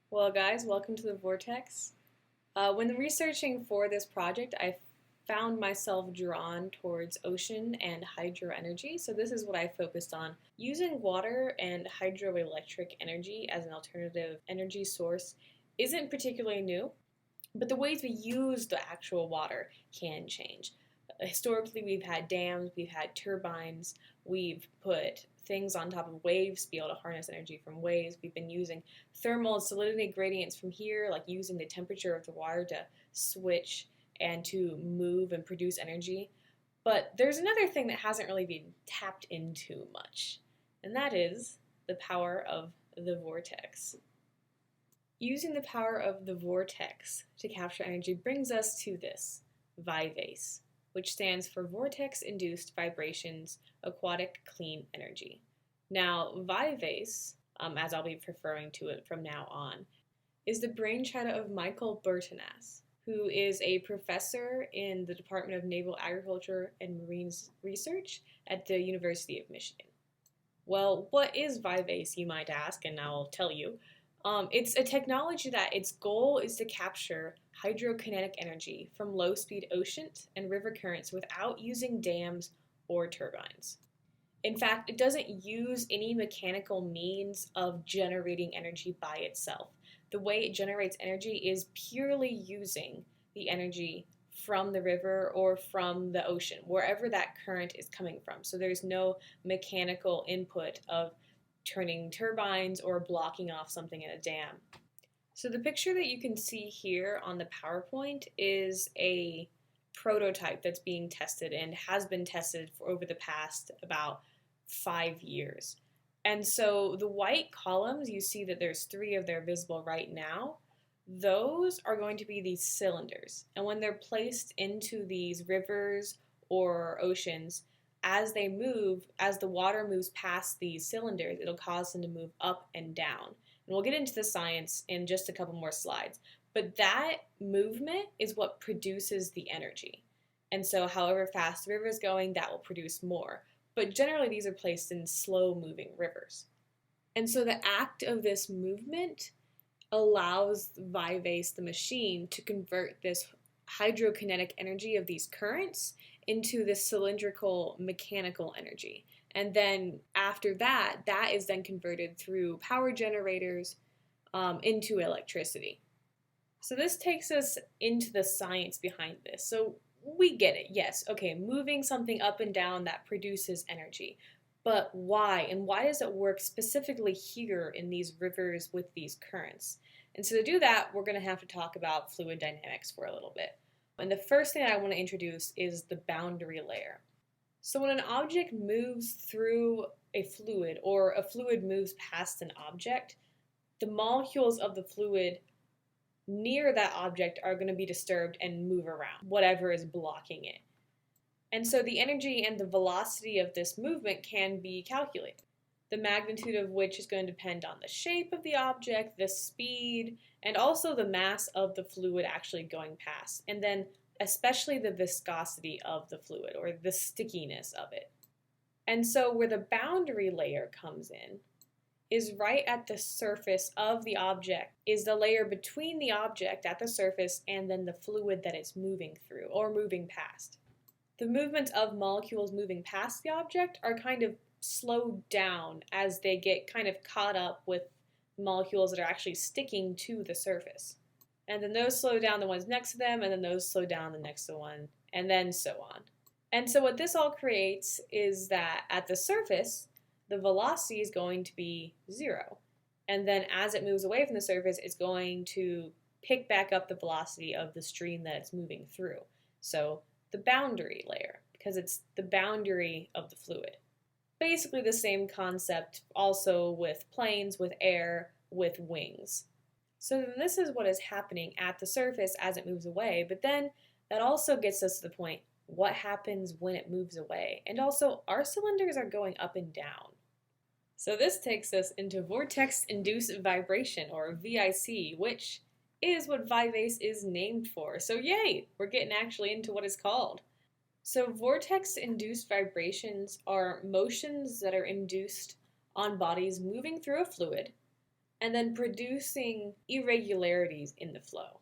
Well, guys, welcome to the Vortex. When researching for this project, I found myself drawn towards ocean and hydro energy. So this is what I focused on. Using water and hydroelectric energy as an alternative energy source isn't particularly new, but the ways we use the actual water can change. Historically, we've had dams, we've had turbines, we've put things on top of waves to be able to harness energy from waves. We've been using thermal salinity gradients from here, like using the temperature of the water to switch and to move and produce energy. But there's another thing that hasn't really been tapped into much, and that is the power of the vortex. Using the power of the vortex to capture energy brings us to this, VIVACE, which stands for Vortex-Induced Vibrations Aquatic Clean Energy. Now, VIVACE, as I'll be referring to it from now on, is the brainchild of Michael Bertinas, who is a professor in the Department of Naval Agriculture and Marine Research at the University of Michigan. Well, what is VIVACE, you might ask, and I'll tell you. It's a technology that its goal is to capture hydrokinetic energy from low-speed oceans and river currents without using dams or turbines. In fact, it doesn't use any mechanical means of generating energy by itself. The way it generates energy is purely using the energy from the river or from the ocean, wherever that current is coming from. So there's no mechanical input of turning turbines or blocking off something in a dam. So the picture that you can see here on the PowerPoint is a prototype that's being tested and has been tested for over the past about 5 years. And so the white columns, you see that there's 3 of them visible right now. Those are going to be these cylinders. And when they're placed into these rivers or oceans, as they move, as the water moves past these cylinders, it'll cause them to move up and down. And we'll get into the science in just a couple more slides. But that movement is what produces the energy. And so however fast the river is going, that will produce more. But generally these are placed in slow-moving rivers. And so the act of this movement allows VIVACE, the machine, to convert this hydrokinetic energy of these currents into this cylindrical mechanical energy. And then after that, that is then converted through power generators into electricity. So this takes us into the science behind this. So we get it, yes, okay, moving something up and down that produces energy. But why? And why does it work specifically here in these rivers with these currents? And so to do that, we're going to have to talk about fluid dynamics for a little bit. And the first thing I want to introduce is the boundary layer. So when an object moves through a fluid, or a fluid moves past an object, the molecules of the fluid near that object are going to be disturbed and move around, whatever is blocking it. And so the energy and the velocity of this movement can be calculated, the magnitude of which is going to depend on the shape of the object, the speed, and also the mass of the fluid actually going past, and then especially the viscosity of the fluid, or the stickiness of it. And so where the boundary layer comes in is right at the surface of the object, is the layer between the object at the surface and then the fluid that it's moving through or moving past. The movements of molecules moving past the object are kind of slowed down as they get kind of caught up with molecules that are actually sticking to the surface. And then those slow down the ones next to them, and then those slow down the next one, and then so on. And so what this all creates is that at the surface, the velocity is going to be 0. And then as it moves away from the surface, it's going to pick back up the velocity of the stream that it's moving through. So the boundary layer, because it's the boundary of the fluid. Basically the same concept also with planes, with air, with wings. So then this is what is happening at the surface as it moves away, but then that also gets us to the point, what happens when it moves away? And also, our cylinders are going up and down. So this takes us into vortex-induced vibration, or VIC, which is what VIVACE is named for. So yay, we're getting actually into what it's called. So vortex-induced vibrations are motions that are induced on bodies moving through a fluid and then producing irregularities in the flow.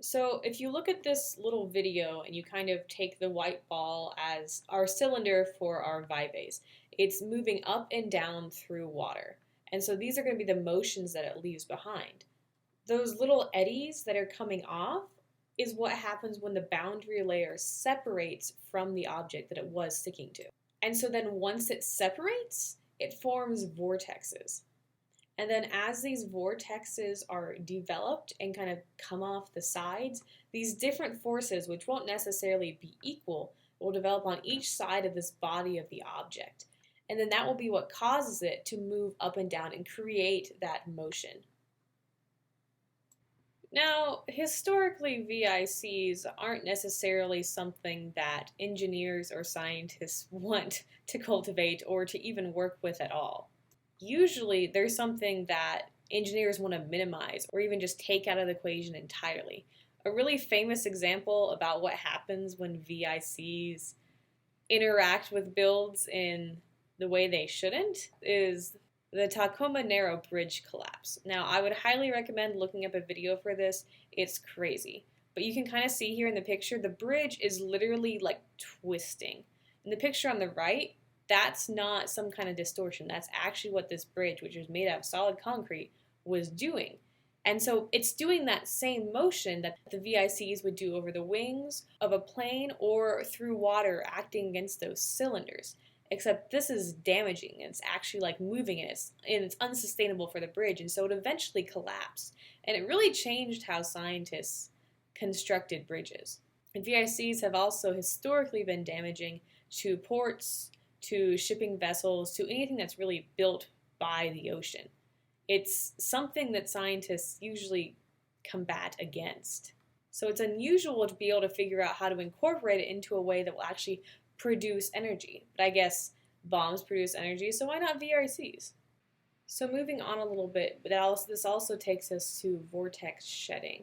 So if you look at this little video and you kind of take the white ball as our cylinder for our VIVACE, it's moving up and down through water. And so these are going to be the motions that it leaves behind. Those little eddies that are coming off is what happens when the boundary layer separates from the object that it was sticking to. And so then once it separates, it forms vortexes. And then as these vortexes are developed and kind of come off the sides, these different forces, which won't necessarily be equal, will develop on each side of this body of the object. And then that will be what causes it to move up and down and create that motion. Now, historically, VICs aren't necessarily something that engineers or scientists want to cultivate or to even work with at all. Usually, they're something that engineers want to minimize or even just take out of the equation entirely. A really famous example about what happens when VICs interact with builds in the way they shouldn't is the Tacoma Narrow Bridge collapse. Now, I would highly recommend looking up a video for this. It's crazy. But you can kind of see here in the picture, the bridge is literally like twisting. In the picture on the right, that's not some kind of distortion. That's actually what this bridge, which is made out of solid concrete, was doing. And so it's doing that same motion that the VICs would do over the wings of a plane or through water acting against those cylinders. Except this is damaging. It's actually like moving and it's unsustainable for the bridge. And so it eventually collapsed. And it really changed how scientists constructed bridges. And VICs have also historically been damaging to ports, to shipping vessels, to anything that's really built by the ocean. It's something that scientists usually combat against. So it's unusual to be able to figure out how to incorporate it into a way that will actually produce energy. But I guess bombs produce energy, so why not VICs? So moving on a little bit, this also takes us to vortex shedding.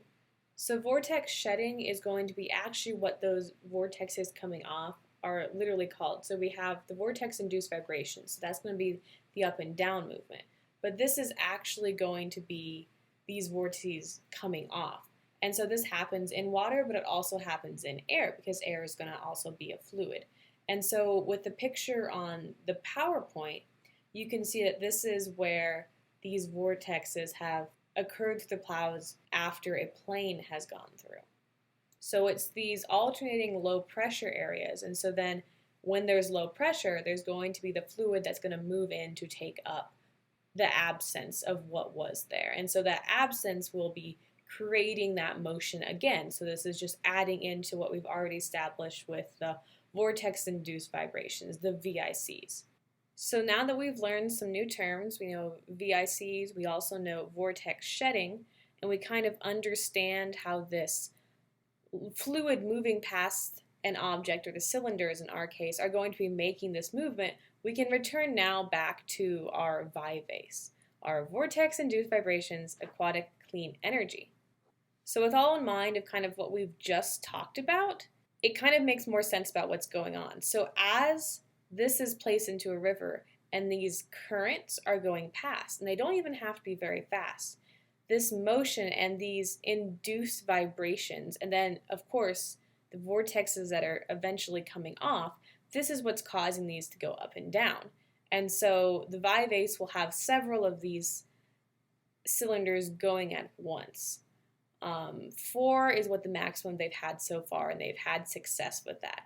So vortex shedding is going to be actually what those vortexes coming off are literally called. So we have the vortex-induced vibration. So that's going to be the up and down movement. But this is actually going to be these vortices coming off. And so this happens in water, but it also happens in air because air is going to also be a fluid. And so with the picture on the PowerPoint, you can see that this is where these vortexes have occurred through the clouds after a plane has gone through. So it's these alternating low pressure areas, and so then when there's low pressure, there's going to be the fluid that's going to move in to take up the absence of what was there. And so that absence will be creating that motion again. So this is just adding into what we've already established with the vortex-induced vibrations, the VICs. So now that we've learned some new terms, we know VICs, we also know vortex shedding, and we kind of understand how this fluid moving past an object, or the cylinders in our case, are going to be making this movement, we can return now back to our VIVACE, our vortex-induced vibrations, aquatic clean energy. So with all in mind of kind of what we've just talked about, it kind of makes more sense about what's going on. So as this is placed into a river and these currents are going past, and they don't even have to be very fast, this motion and these induced vibrations, and then of course the vortexes that are eventually coming off, this is what's causing these to go up and down. And so the VIVACE will have several of these cylinders going at once. 4 is what the maximum they've had so far, and they've had success with that.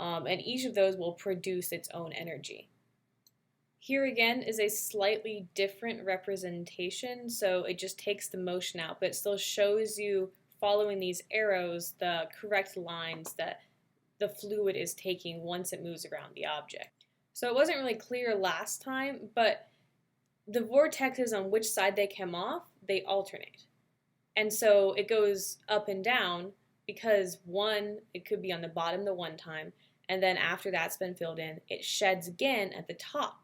And each of those will produce its own energy. Here again is a slightly different representation, so it just takes the motion out, but it still shows you, following these arrows, the correct lines that the fluid is taking once it moves around the object. So it wasn't really clear last time, but the vortexes on which side they come off, they alternate. And so it goes up and down because one, it could be on the bottom the one time, and then after that's been filled in, it sheds again at the top.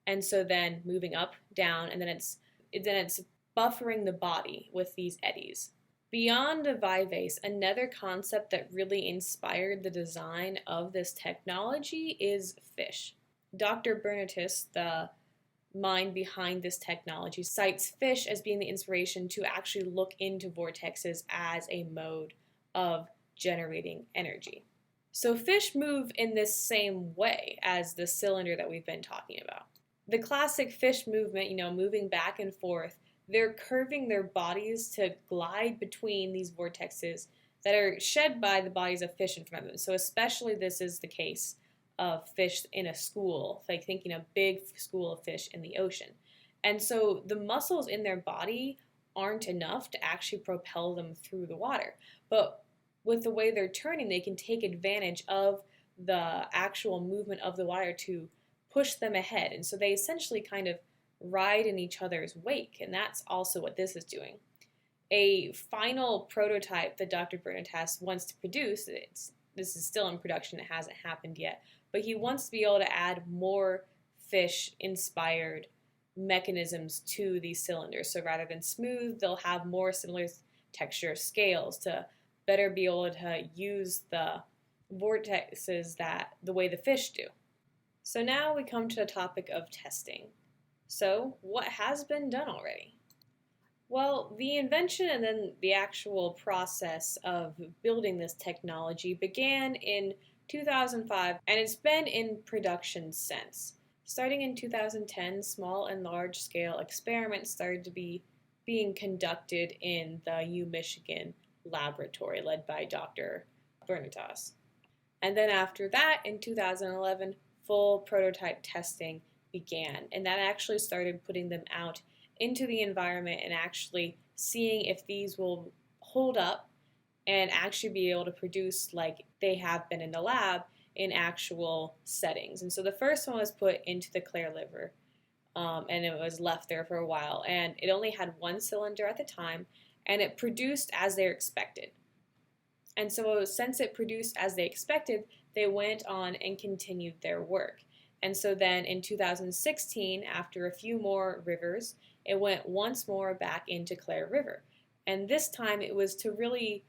And so then moving up, down, and then it's buffering the body with these eddies. Beyond the VIVACE, another concept that really inspired the design of this technology is fish. Dr. Bernatus, the mind behind this technology cites fish as being the inspiration to actually look into vortexes as a mode of generating energy. So fish move in this same way as the cylinder that we've been talking about. The classic fish movement, moving back and forth, they're curving their bodies to glide between these vortexes that are shed by the bodies of fish in front of them. So especially this is the case of fish in a school, like thinking a big school of fish in the ocean. And so the muscles in their body aren't enough to actually propel them through the water. But with the way they're turning, they can take advantage of the actual movement of the water to push them ahead. And so they essentially kind of ride in each other's wake. And that's also what this is doing. A final prototype that Dr. Bernatas wants to produce, this is still in production, it hasn't happened yet, but he wants to be able to add more fish-inspired mechanisms to these cylinders. So rather than smooth, they'll have more similar texture scales to better be able to use the vortexes the way the fish do. So now we come to the topic of testing. So what has been done already? Well, the invention and then the actual process of building this technology began in 2005, and it's been in production since. Starting in 2010, small and large-scale experiments started to be being conducted in the Michigan laboratory led by Dr. Bernatas. And then after that, in 2011, full prototype testing began, and that actually started putting them out into the environment and actually seeing if these will hold up and actually be able to produce like they have been in the lab in actual settings. And so the first one was put into the Clare River, and it was left there for a while, and it only had one cylinder at the time, and it produced as they expected. And so since it produced as they expected, they went on and continued their work. And so then in 2016, after a few more rivers, it went once more back into Clare River. And this time it was to really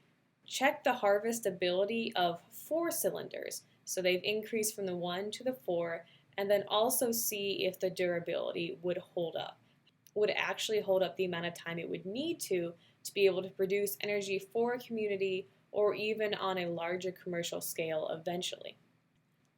check the harvestability of 4 cylinders. So they've increased from the 1 to the 4, and then also see if the durability would hold up. Would it actually hold up the amount of time it would need to be able to produce energy for a community or even on a larger commercial scale eventually.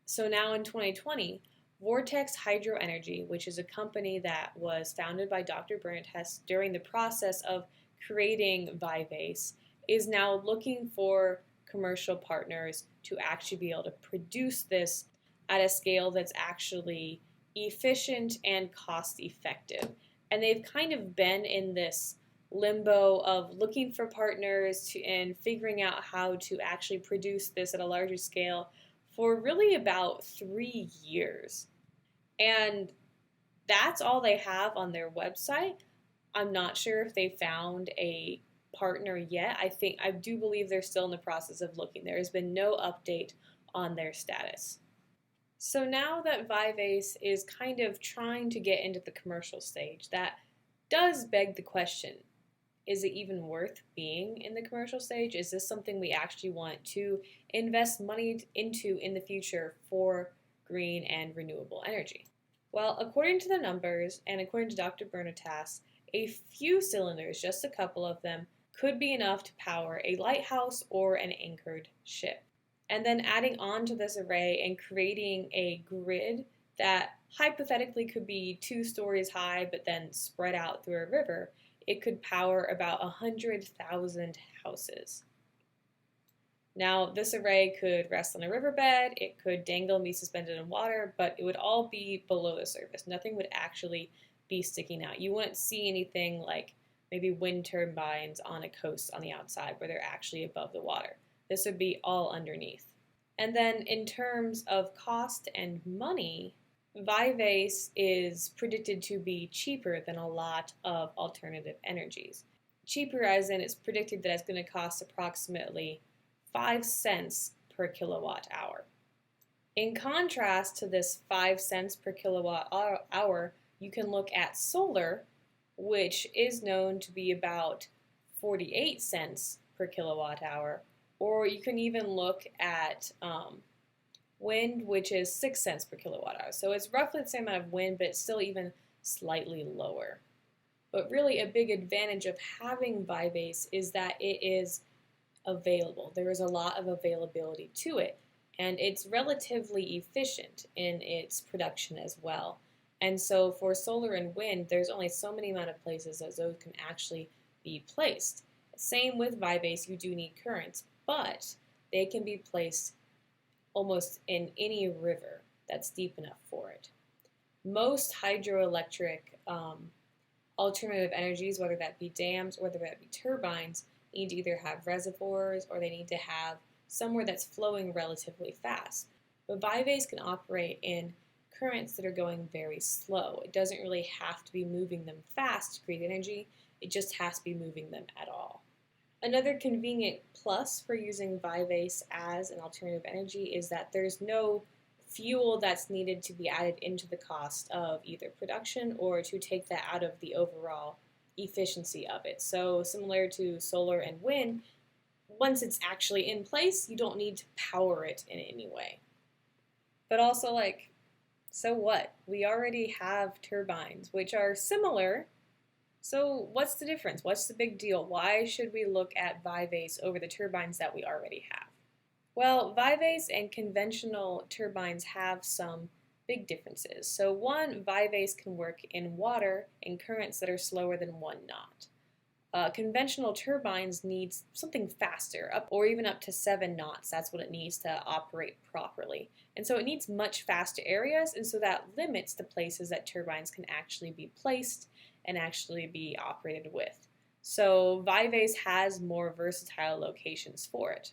So now in 2020, Vortex Hydro Energy, which is a company that was founded by Dr. Bernatas during the process of creating VIVACE, is now looking for commercial partners to actually be able to produce this at a scale that's actually efficient and cost effective. And they've kind of been in this limbo of looking for partners and figuring out how to actually produce this at a larger scale for really about 3 years. And that's all they have on their website. I'm not sure if they found a partner yet. I do believe they're still in the process of looking. There has been no update on their status. So now that VIVACE is kind of trying to get into the commercial stage, that does beg the question, is it even worth being in the commercial stage? Is this something we actually want to invest money into in the future for green and renewable energy? Well, according to the numbers and according to Dr. Bernatas, a few cylinders, just a couple of them, could be enough to power a lighthouse or an anchored ship. And then adding on to this array and creating a grid that hypothetically could be 2 stories high but then spread out through a river, it could power about 100,000 houses. Now, this array could rest on a riverbed, it could dangle and be suspended in water, but it would all be below the surface. Nothing would actually be sticking out. You wouldn't see anything like maybe wind turbines on a coast on the outside where they're actually above the water. This would be all underneath. And then in terms of cost and money, VIVACE is predicted to be cheaper than a lot of alternative energies. Cheaper as in it's predicted that it's going to cost approximately 5 cents per kilowatt hour. In contrast to this 5 cents per kilowatt hour, you can look at solar, which is known to be about 48 cents per kilowatt hour, or you can even look at wind, which is 6 cents per kilowatt hour. So it's roughly the same amount of wind, but it's still even slightly lower. But really a big advantage of having VIVACE is that it is available. There is a lot of availability to it, and it's relatively efficient in its production as well. And so for solar and wind, there's only so many amount of places that those can actually be placed. Same with VIVACE, you do need currents, but they can be placed almost in any river that's deep enough for it. Most hydroelectric alternative energies, whether that be dams or whether that be turbines, need to either have reservoirs or they need to have somewhere that's flowing relatively fast. But VIVACE can operate in currents that are going very slow. It doesn't really have to be moving them fast to create energy, it just has to be moving them at all. Another convenient plus for using VIVACE as an alternative energy is that there's no fuel that's needed to be added into the cost of either production or to take that out of the overall efficiency of it. So similar to solar and wind, once it's actually in place, you don't need to power it in any way. But also, like, so what? We already have turbines, which are similar. So what's the difference? What's the big deal? Why should we look at VIVACE over the turbines that we already have? Well, VIVACE and conventional turbines have some big differences. So one, VIVACE can work in water in currents that are slower than 1 knot. Conventional turbines need something faster, up or even up to 7 knots. That's what it needs to operate properly. And so it needs much faster areas, and so that limits the places that turbines can actually be placed and actually be operated with. So VIVACE has more versatile locations for it.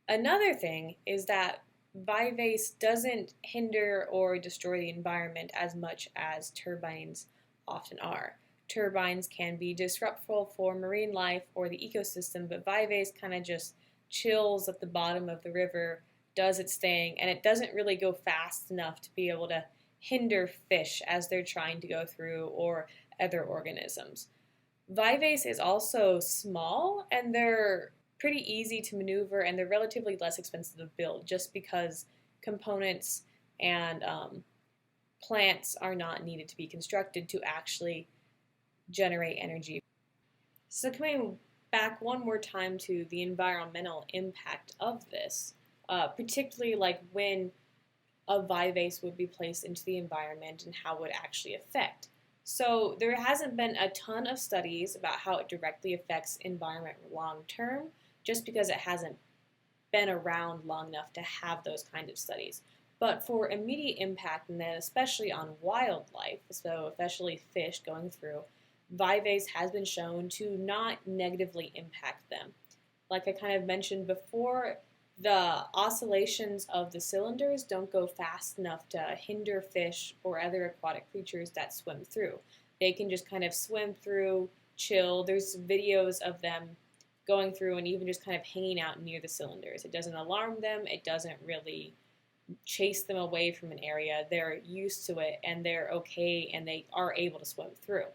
Another thing is that VIVACE doesn't hinder or destroy the environment as much as turbines often are. Turbines can be disruptful for marine life or the ecosystem, but VIVACE kind of just chills at the bottom of the river, does its thing, and it doesn't really go fast enough to be able to hinder fish as they're trying to go through or other organisms. VIVACE is also small, and they're pretty easy to maneuver, and they're relatively less expensive to build just because components and plants are not needed to be constructed to actually generate energy. So coming back one more time to the environmental impact of this, particularly like when a VIVACE would be placed into the environment and how it would actually affect. So there hasn't been a ton of studies about how it directly affects environment long term, just because it hasn't been around long enough to have those kind of studies. But for immediate impact, and then especially on wildlife, so especially fish going through, VIVACE has been shown to not negatively impact them. Like I kind of mentioned before, the oscillations of the cylinders don't go fast enough to hinder fish or other aquatic creatures that swim through. They can just kind of swim through, chill. There's videos of them going through and even just kind of hanging out near the cylinders. It doesn't alarm them. It doesn't really chase them away from an area. They're used to it and they're okay and they are able to swim through.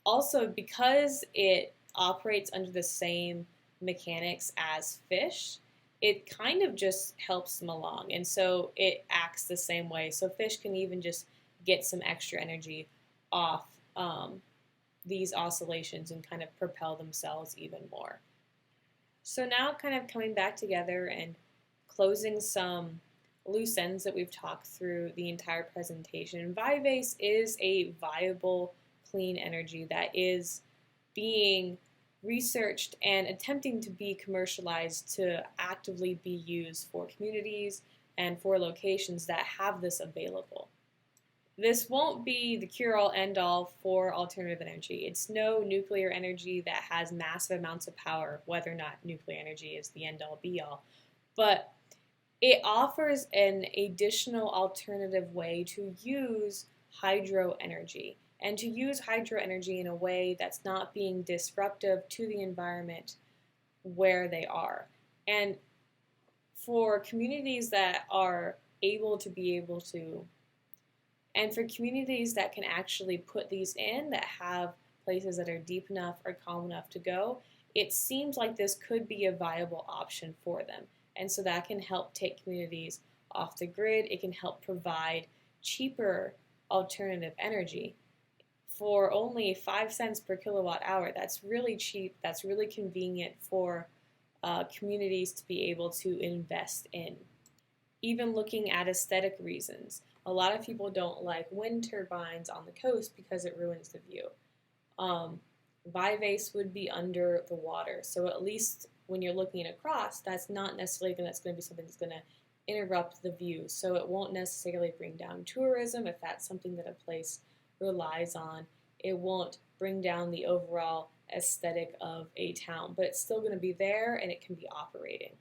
Also, because it operates under the same mechanics as fish, it kind of just helps them along, and so it acts the same way. So fish can even just get some extra energy off these oscillations and kind of propel themselves even more. So now kind of coming back together and closing some loose ends that we've talked through the entire presentation, VIVACE is a viable clean energy that is being researched and attempting to be commercialized to actively be used for communities and for locations that have this available. This won't be the cure-all, end-all for alternative energy. It's no nuclear energy that has massive amounts of power, whether or not nuclear energy is the end-all, be-all. But it offers an additional alternative way to use hydro energy, and to use hydro energy in a way that's not being disruptive to the environment where they are. And for communities that are able to, and for communities that can actually put these in, that have places that are deep enough or calm enough to go, it seems like this could be a viable option for them. And so that can help take communities off the grid. It can help provide cheaper alternative energy for only 5 cents per kilowatt hour. That's really cheap. That's really convenient for communities to be able to invest in. Even looking at aesthetic reasons, a lot of people don't like wind turbines on the coast because it ruins the view. VIVACE would be under the water, so at least when you're looking across, that's not necessarily going to be something that's going to interrupt the view. So it won't necessarily bring down tourism if that's something that a place relies on. It won't bring down the overall aesthetic of a town, but it's still going to be there and it can be operating.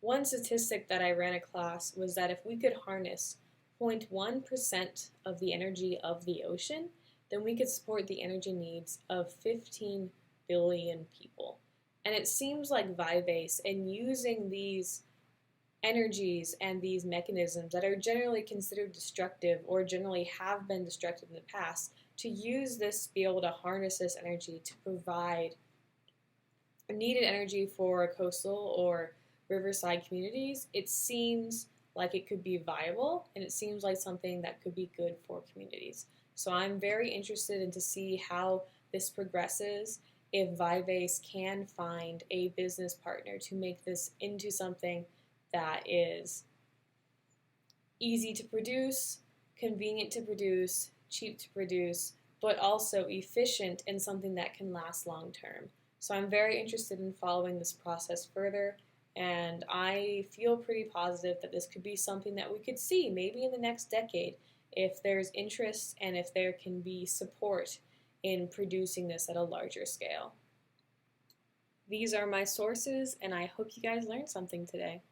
One statistic that I ran across was that if we could harness 0.1% of the energy of the ocean, then we could support the energy needs of 15 billion people. And it seems like VIVACE and using these energies and these mechanisms that are generally considered destructive or generally have been destructive in the past, to use this, be able to harness this energy to provide needed energy for coastal or riverside communities, it seems like it could be viable, and it seems like something that could be good for communities. So I'm very interested in to see how this progresses, if VIVACE can find a business partner to make this into something that is easy to produce, convenient to produce, cheap to produce, but also efficient and something that can last long term. So I'm very interested in following this process further, and I feel pretty positive that this could be something that we could see maybe in the next decade if there's interest and if there can be support in producing this at a larger scale. These are my sources, and I hope you guys learned something today.